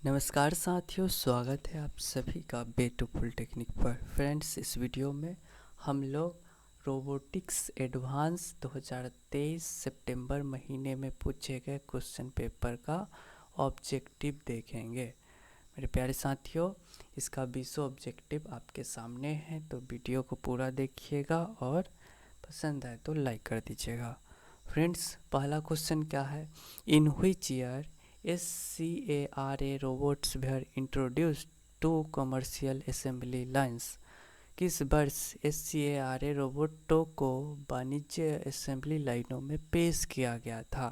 नमस्कार साथियों, स्वागत है आप सभी का ब्यूटीफुल टेक्निक पर। फ्रेंड्स, इस वीडियो में हम लोग रोबोटिक्स एडवांस 2023 सितंबर महीने में पूछे गए क्वेश्चन पेपर का ऑब्जेक्टिव देखेंगे। मेरे प्यारे साथियों, इसका 20 ऑब्जेक्टिव आपके सामने है, तो वीडियो को पूरा देखिएगा और पसंद आए तो लाइक कर दीजिएगा। फ्रेंड्स, पहला क्वेश्चन क्या है? In which year SCARA robots were introduced to commercial assembly lines? किस वर्ष SCARA रोबोटों को वाणिज्य असेंबली लाइनों में पेश किया गया था?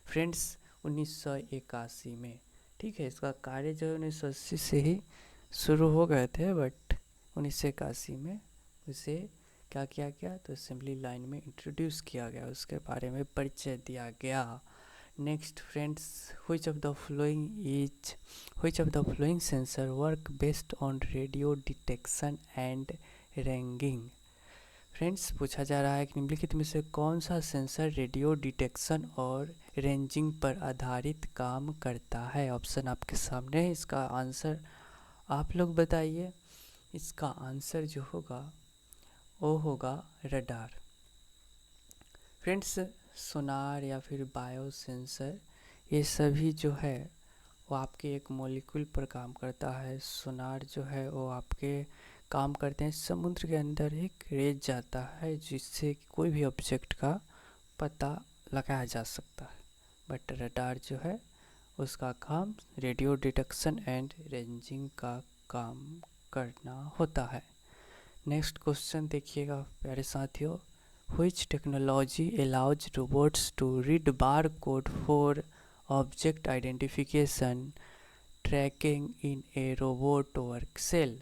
फ्रेंड्स, 1981 में। ठीक है, इसका कार्य जो है 1980 से ही शुरू हो गए थे, बट 1981 में उसे क्या किया गया, तो असेंबली लाइन में इंट्रोड्यूस किया गया, उसके बारे में परिचय दिया गया। Next, friends, which of the following sensor work based on radio detection and ranging? Friends, पूछा जा रहा है कि निम्नलिखित में से कौन सा सेंसर रेडियो डिटेक्शन और रेंजिंग पर आधारित काम करता है? ऑप्शन आपके सामने है, इसका आंसर आप लोग बताइए। इसका आंसर जो होगा वो होगा रडार। फ्रेंड्स, सोनार या फिर बायो सेंसर, ये सभी जो है वो आपके एक मॉलिक्यूल पर काम करता है। सोनार जो है वो आपके काम करते हैं समुद्र के अंदर एक रेज जाता है, जिससे कोई भी ऑब्जेक्ट का पता लगाया जा सकता है। बट रडार जो है उसका काम रेडियो डिटेक्शन एंड रेंजिंग का काम करना होता है। नेक्स्ट क्वेश्चन देखिएगा प्यारे साथियों। Which technology allows robots to read barcode for object identification tracking in a robot work cell?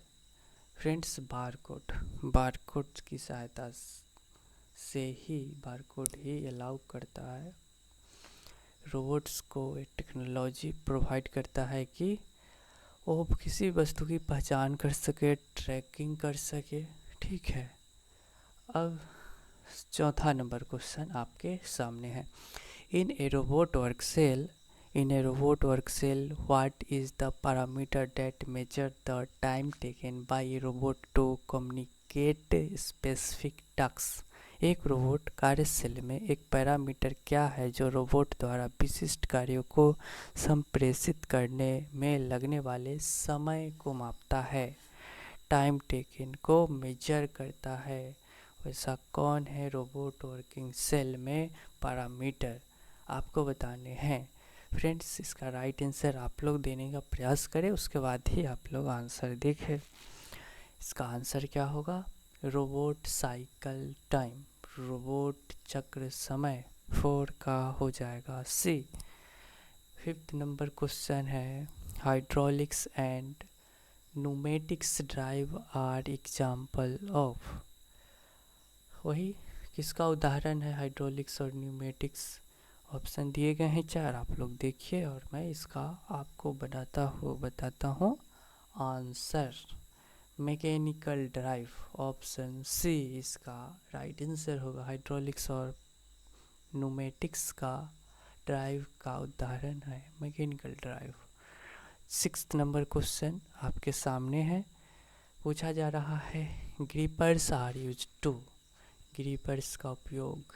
Friends, barcode की सहायता से ही बारकोड ही अलाउ करता है, रोबोट्स को एक टेक्नोलॉजी प्रोवाइड करता है कि वो किसी वस्तु की पहचान कर सके, ट्रैकिंग कर सके। ठीक है, अब चौथा नंबर क्वेश्चन आपके सामने है। In a robot work cell what is the parameter that measure the time taken by a robot to communicate specific task? एक रोबोट कार्यशैली में एक पैरामीटर क्या है जो रोबोट द्वारा विशिष्ट कार्यों को संप्रेषित करने में लगने वाले समय को मापता है, टाइम टेकन को मेजर करता है? वैसा कौन है रोबोट वर्किंग सेल में पैरामीटर? आपको बताने हैं। फ्रेंड्स, इसका राइट आंसर आप लोग देने का प्रयास करें, उसके बाद ही आप लोग आंसर देखें। इसका आंसर क्या होगा? रोबोट साइकिल टाइम, रोबोट चक्र समय 4 का हो जाएगा सी। फिफ्थ नंबर क्वेश्चन है, hydraulics and pneumatics drive are example of? वही किसका उदाहरण है हाइड्रोलिक्स और न्यूमेटिक्स? ऑप्शन दिए गए हैं 4, आप लोग देखिए और मैं इसका आपको बताता हूँ answer. Mechanical drive, option C इसका राइट आंसर होगा। हाइड्रोलिक्स और न्यूमेटिक्स का ड्राइव का उदाहरण है mechanical drive. Sixth number question आपके सामने है, पूछा जा रहा है grippers are used to? Grippers का उपयोग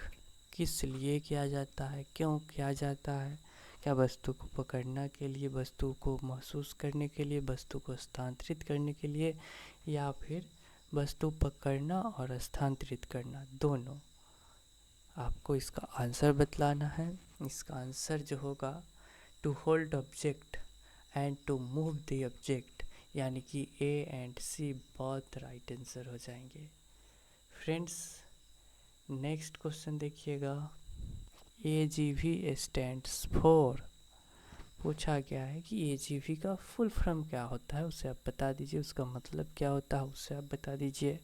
किस लिए किया जाता है, क्यों किया जाता है? क्या वस्तु को पकड़ने के लिए, वस्तु को महसूस करने के लिए, वस्तु को स्थानांतरित करने के लिए, या फिर वस्तु पकड़ना और स्थानांतरित करना, दोनों? आपको इसका आंसर बतलाना है। इसका आंसर जो होगा to hold object and to move the object, यानी कि ए एंड सी बहुत राइट आंसर हो जाएंगे। फ्रेंड्स, नेक्स्ट क्वेश्चन देखिएगा। AGV stands for? पूछा गया है कि AGV का फुल फॉर्म क्या होता है, उसे आप बता दीजिए। उसका मतलब क्या होता है, उसे आप बता दीजिए।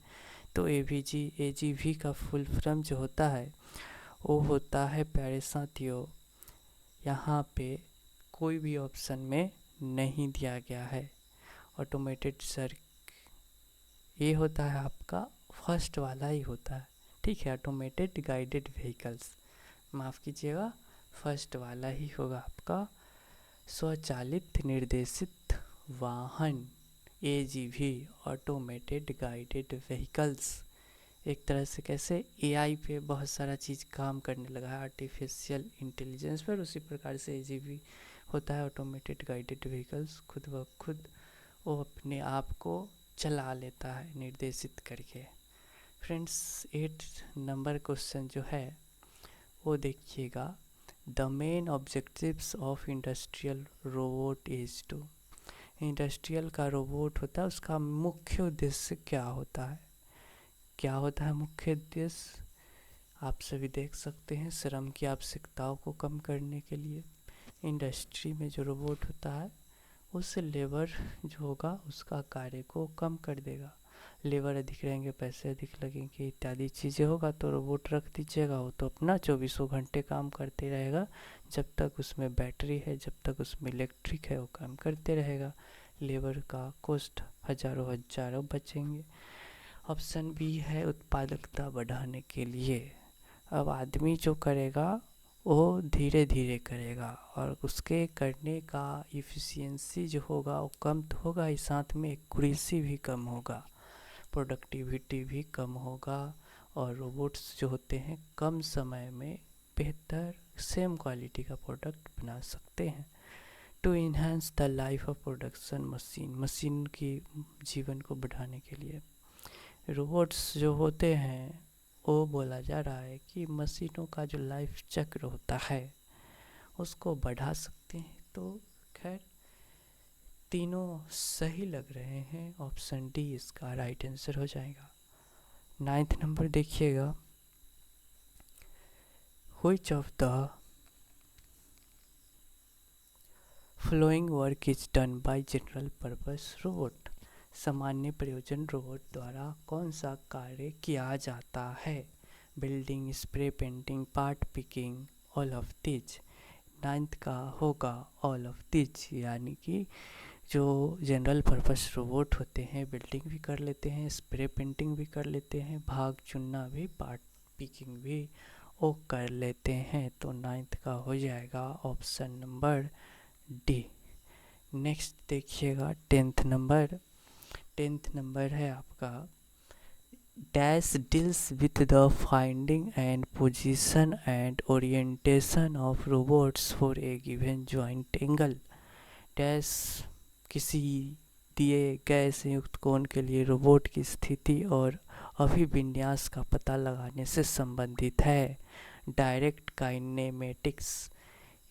तो AGV का फुल फॉर्म जो होता है वो होता है, प्यारे साथियों, यहाँ पे कोई भी ऑप्शन में नहीं दिया गया है। ऑटोमेटेड सर, ये होता है आपका फर्स्ट वाला ही होता है। ठीक है, ऑटोमेटेड गाइडेड व्हीकल्स, माफ़ कीजिएगा, फर्स्ट वाला ही होगा आपका। स्वचालित निर्देशित वाहन, एजीवी, ऑटोमेटेड गाइडेड व्हीकल्स। एक तरह से कैसे एआई पे बहुत सारा चीज़ काम करने लगा है, आर्टिफिशियल इंटेलिजेंस पर, उसी प्रकार से एजीवी होता है, ऑटोमेटेड गाइडेड व्हीकल्स। खुद ब खुद वो अपने आप को चला लेता है निर्देशित करके। फ्रेंड्स 8 नंबर क्वेश्चन जो है वो देखिएगा, the main objectives of industrial robot is to. Industrial का रोबोट होता है, उसका मुख्य उद्देश्य क्या होता है? क्या होता है मुख्य उद्देश्य? आप सभी देख सकते हैं, श्रम की आवश्यकताओं को कम करने के लिए इंडस्ट्री में जो रोबोट होता है उससे लेबर जो होगा उसका कार्य को कम कर देगा। लेबर अधिक रहेंगे, पैसे अधिक लगेंगे, इत्यादि चीज़ें होगा, तो रोबोट रख दीजिएगा, वो तो अपना 24 घंटे काम करते रहेगा। जब तक उसमें बैटरी है, जब तक उसमें इलेक्ट्रिक है, वो काम करते रहेगा। लेबर का कॉस्ट हजारों बचेंगे। ऑप्शन बी है उत्पादकता बढ़ाने के लिए। अब आदमी जो करेगा वो धीरे धीरे करेगा और उसके करने का इफ़िशियंसी जो होगा वो कम तो होगा ही, साथ में एक्यूरेसी भी कम होगा, प्रोडक्टिविटी भी कम होगा, और रोबोट्स जो होते हैं कम समय में बेहतर सेम क्वालिटी का प्रोडक्ट बना सकते हैं। To enhance the life of production machine, machine की जीवन को बढ़ाने के लिए रोबोट्स जो होते हैं वो बोला जा रहा है कि मशीनों का जो लाइफ चक्र होता है उसको बढ़ा सकते हैं। तो खैर तीनों सही लग रहे हैं, ऑप्शन डी इसका राइट आंसर हो जाएगा। 9th नंबर देखिएगा, which of the flowing work is done by general purpose robot. सामान्य प्रयोजन रोबोट द्वारा कौन सा कार्य किया जाता है? Building, spray painting, part picking, all of this. 9th का होगा ऑल ऑफ दिस, यानी कि जो जनरल पर्पस रोबोट होते हैं बिल्डिंग भी कर लेते हैं, स्प्रे पेंटिंग भी कर लेते हैं, भाग चुनना भी, पार्ट पिकिंग भी वो कर लेते हैं। तो 9th का हो जाएगा ऑप्शन नंबर डी। नेक्स्ट देखिएगा 10th नंबर। 10th नंबर है आपका, dash deals with the finding and position and orientation of robots for a given joint angle. Dash किसी दिए गए संयुक्त कोण के लिए रोबोट की स्थिति और अभिविन्यास का पता लगाने से संबंधित है। डायरेक्ट काइनेमेटिक्स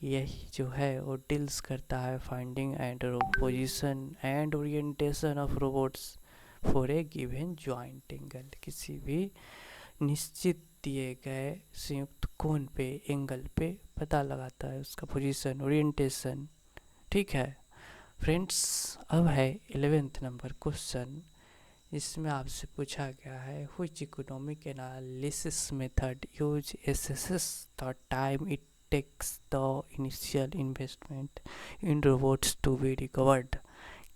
यही जो है वो डील्स करता है finding and position and orientation of robots for a given joint angle. किसी भी निश्चित दिए गए संयुक्त कोण पे, एंगल पे पता लगाता है उसका पोजीशन, ओरिएंटेशन। ठीक है फ्रेंड्स, अब है 11th नंबर क्वेश्चन। इसमें आपसे पूछा गया है, which economic analysis method use assesses the time it takes the initial investment in robots to be recovered।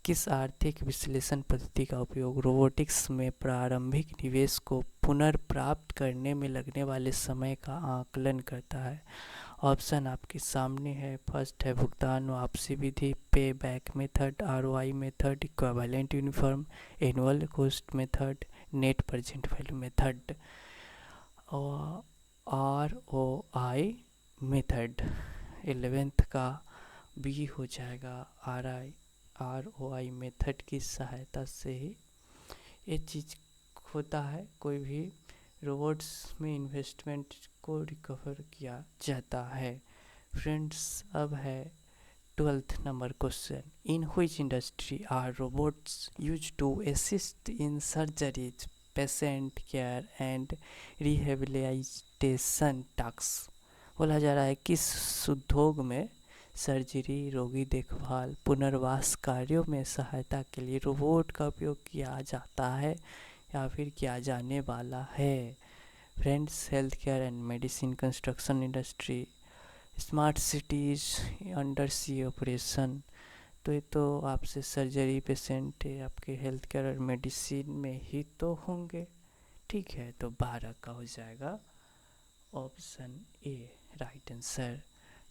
किस आर्थिक विश्लेषण पद्धति का उपयोग रोबोटिक्स में प्रारंभिक निवेश को पुनर्प्राप्त करने में लगने वाले समय का आकलन करता है? ऑप्शन आपके सामने है। फर्स्ट है भुगतान वापसी विधि, पे back method, ROI method, equivalent uniform annual cost method, net present value method. और आरओआई मेथड 11th का बी हो जाएगा। आरओआई मेथड की सहायता से ही ये चीज़ होता है, कोई भी रोबोट्स में इन्वेस्टमेंट को रिकवर किया जाता है। फ्रेंड्स अब है 12th number question, in which industry are robots use to assist in surgeries, patient care and rehabilitation task. बोला जा रहा है किस उद्योग में सर्जरी, रोगी देखभाल, पुनर्वास कार्यों में सहायता के लिए रोबोट का उपयोग किया जाता है या फिर किया जाने वाला है? Friends health care and medicine, construction industry, smart cities, under sea operation. तो ये तो आपसे सर्जरी, पेशेंट, आपके हेल्थ केयर और मेडिसिन में ही तो होंगे। ठीक है, तो 12 का हो जाएगा option A right answer.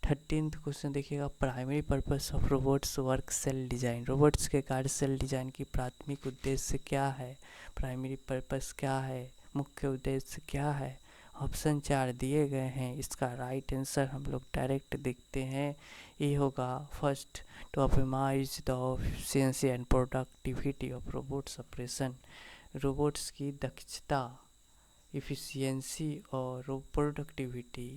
13th question देखिएगा, primary purpose of robots work cell design. Robots के कार्य सेल डिजाइन की प्राथमिक उद्देश्य क्या है, प्राइमरी पर्पस क्या है, मुख्य उद्देश्य क्या है। ऑप्शन 4 दिए गए हैं, इसका राइट आंसर हम लोग डायरेक्ट देखते हैं, ये होगा first, to optimize the efficiency and productivity of robots operation. Robots की दक्षता, इफ़िशियंसी और प्रोडक्टिविटी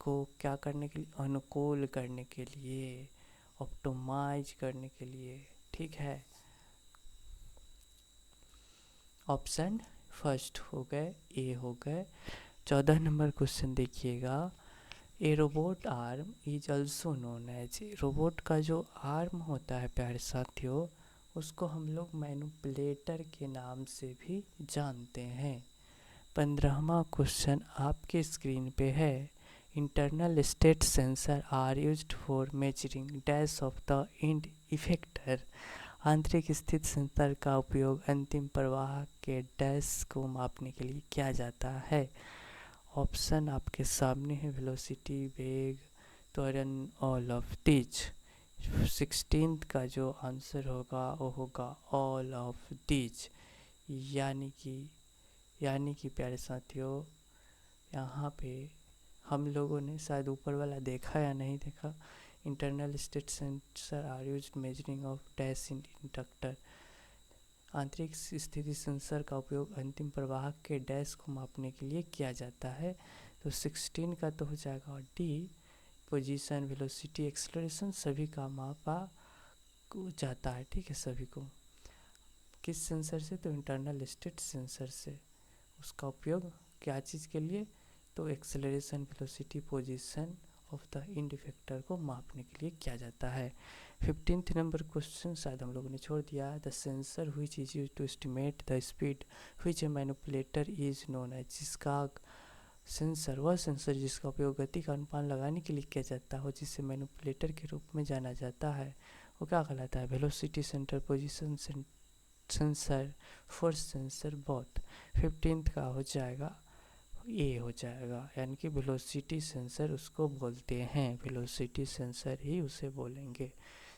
को क्या करने के लिए, अनुकूल करने के लिए, ऑप्टिमाइज करने के लिए, ठीक है। ऑप्शन फर्स्ट हो गए, ए हो गए। 14 नंबर क्वेश्चन देखिएगा, a robot arm is also known as. Robot का जो आर्म होता है प्यारे साथियों, उसको हम लोग मैनिपुलेटर के नाम से भी जानते हैं। 15वां क्वेश्चन आपके स्क्रीन पे है, internal state sensor are used for measuring dash of the end effector. आंतरिक स्थित सेंसर का उपयोग अंतिम प्रवाह के डैश को मापने के लिए किया जाता है। ऑप्शन आपके सामने है, वेलोसिटी, वेग, त्वरण, ऑल ऑफ दीज। 16th का जो आंसर होगा वो होगा ऑल ऑफ दीज। यानी कि प्यारे साथियों, यहाँ पे हम लोगों ने शायद ऊपर वाला देखा या नहीं देखा, internal state sensor are used measuring of dash in inductor. आंतरिक स्थिति सेंसर का उपयोग अंतिम प्रवाह के डैश को मापने के लिए किया जाता है। तो 16 का तो हो जाएगा डी, पोजीशन, वेलोसिटी, एक्सेलरेशन सभी का मापा जाता है, ठीक है। सभी को किस सेंसर से, तो इंटरनल स्टेट सेंसर से। उसका उपयोग क्या चीज़ के लिए, तो acceleration, velocity, position of the end effector को मापने के लिए किया जाता है। 15th नंबर क्वेश्चन शायद हम लोगों ने छोड़ दिया, the sensor which is used to estimate the speed which a manipulator is known as. जिसका सेंसर, वह सेंसर जिसका उपयोग गति का अनुमान लगाने के लिए किया जाता हो, जिसे मैनिपुलेटर के रूप में जाना जाता है, वो क्या कहलाता है, velocity centre, position sensor, force sensor, both. 15th का हो जाएगा, ये हो जाएगा, यानी कि वेलोसिटी सेंसर उसको बोलते हैं, वेलोसिटी सेंसर ही उसे बोलेंगे।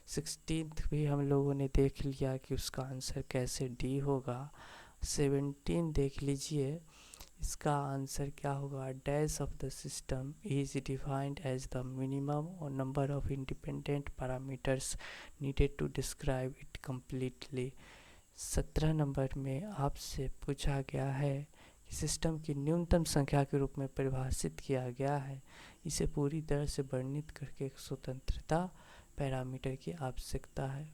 16th भी हम लोगों ने देख लिया कि उसका आंसर कैसे डी होगा। 17 देख लीजिए, इसका आंसर क्या होगा, dash of the system is defined as the minimum और number of independent parameters needed to describe it completely. 17 number में आपसे पूछा गया है कि सिस्टम की न्यूनतम संख्या के रूप में परिभाषित किया गया है, इसे पूरी तरह से वर्णित करके एक स्वतंत्रता पैरामीटर की आवश्यकता है।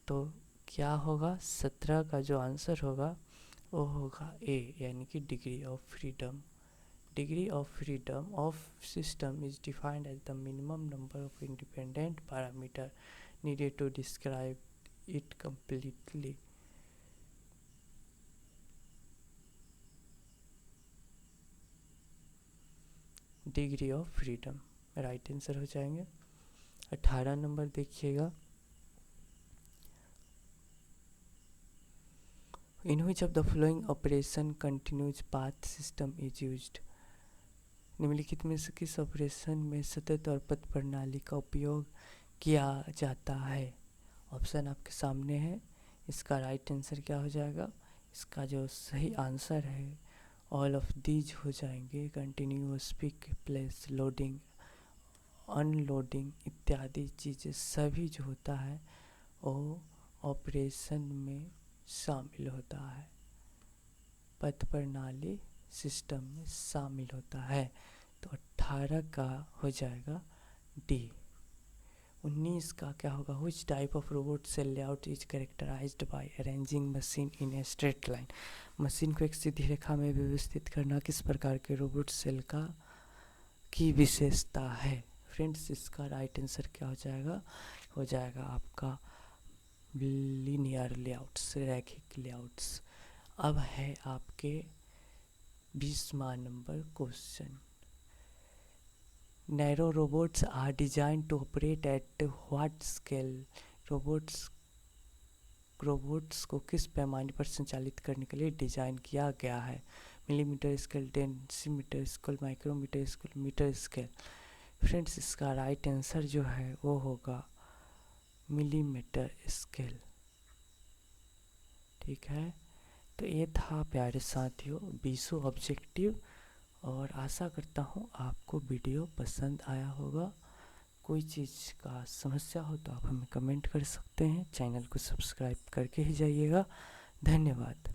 तो क्या होगा, 17 का जो आंसर होगा वो होगा ए, यानी कि degree of freedom. Degree of freedom of system is defined as the minimum number of independent parameter needed to describe it completely। Degree of freedom right answer हो जाएंगे। 18 नंबर देखिएगा, in which of the following operation continues path system is used. निम्नलिखित में से किस operation में सतत और पथ प्रणाली का उपयोग किया जाता है। ऑप्शन आपके सामने है, इसका राइट आंसर क्या हो जाएगा, इसका जो सही आंसर है ऑल ऑफ दीज हो जाएंगे, continuous pick, place, loading, unloading इत्यादि चीज़ें सभी जो होता है वो ऑपरेशन में शामिल होता है, पथ प्रणाली सिस्टम में शामिल होता है। तो 18 का हो जाएगा डी। 19 का क्या होगा, which type of robot cell layout is characterized by arranging machine in a straight line. Machine को एक सीधी रेखा में व्यवस्थित करना किस प्रकार के रोबोट सेल का की विशेषता है। फ्रेंड्स, इसका राइट आंसर क्या हो जाएगा आपका लीनियर लेआउट्स, रैखिक लेआउट्स। अब है आपके 20वां number question, narrow robots are design to operate at what scale. Robots को किस पैमाने पर संचालित करने के लिए डिज़ाइन किया गया है। Millimetre scale, decimetre scale, micrometre scale, metre scale. Friends इसका राइट आंसर जो है वो होगा मिलीमीटर स्केल। ठीक है, तो ये था प्यारे साथियों 20 ऑब्जेक्टिव, और आशा करता हूँ आपको वीडियो पसंद आया होगा। कोई चीज़ का समस्या हो तो आप हमें कमेंट कर सकते हैं। चैनल को सब्सक्राइब करके ही जाइएगा। धन्यवाद।